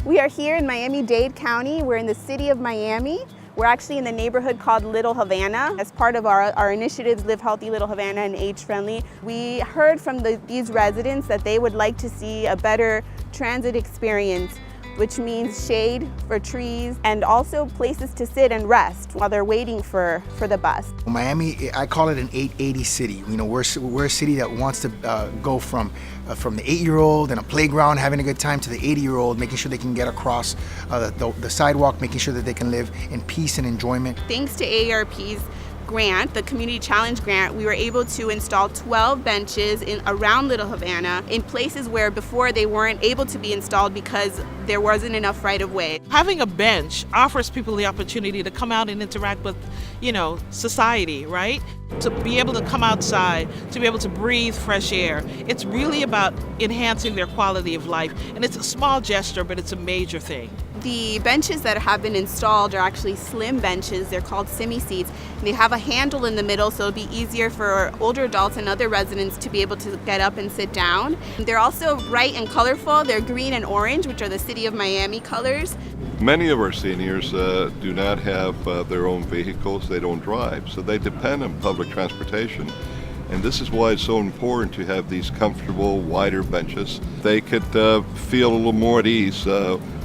We are here in Miami-Dade County. We're in the city of Miami. We're actually in the neighborhood called Little Havana. As part of our initiatives, Live Healthy Little Havana and Age Friendly, we heard from these residents that they would like to see a better transit experience, which means shade for trees and also places to sit and rest while they're waiting for the bus. Miami, I call it an 880 city. You know, we're a city that wants to go from the 8-year-old and a playground having a good time to the 80-year-old, making sure they can get across the sidewalk, making sure that they can live in peace and enjoyment. Thanks to AARP's grant, the Community Challenge grant, we were able to install 12 benches around Little Havana in places where before they weren't able to be installed because there wasn't enough right-of-way. Having a bench offers people the opportunity to come out and interact with, society, right? To be able to come outside, to be able to breathe fresh air. It's really about enhancing their quality of life. And it's a small gesture, but it's a major thing. The benches that have been installed are actually slim benches. They're called semi-seats. They have a handle in the middle, so it'll be easier for older adults and other residents to be able to get up and sit down. They're also bright and colorful. They're green and orange, which are the City of Miami colors. Many of our seniors do not have their own vehicles. They don't drive, so they depend on public transportation. And this is why it's so important to have these comfortable, wider benches. They could feel a little more at ease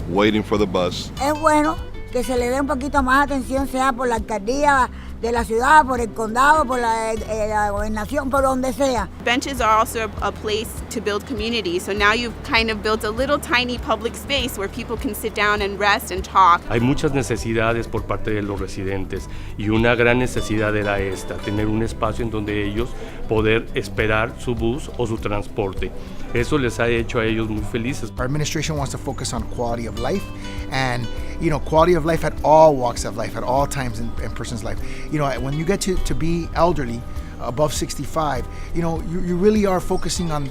waiting for the bus. Es bueno que se le dé un poquito más atención, sea por la alcaldía de la ciudad, por el condado, por la gobernación, por donde sea. Benches are also a place to build community. So now you've kind of built a little tiny public space where people can sit down and rest and talk. Hay muchas necesidades por parte de los residentes y una gran necesidad era esta, tener un espacio en donde ellos poder esperar su bus o su transporte. Eso les ha hecho a ellos muy felices. Our administration wants to focus on quality of life and quality of life at all walks of life, at all times in a person's life. When you get to be elderly, above 65, you really are focusing on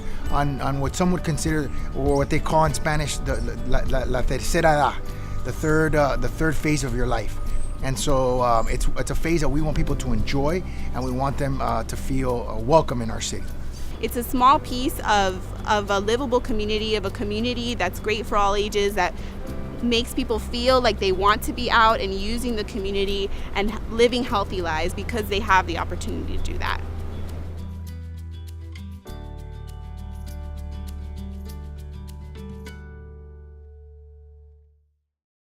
what some would consider, or what they call in Spanish, la tercera edad, the third phase of your life. And so it's a phase that we want people to enjoy, and we want them to feel welcome in our city. It's a small piece of a livable community, of a community that's great for all ages, that makes people feel like they want to be out and using the community and living healthy lives because they have the opportunity to do that.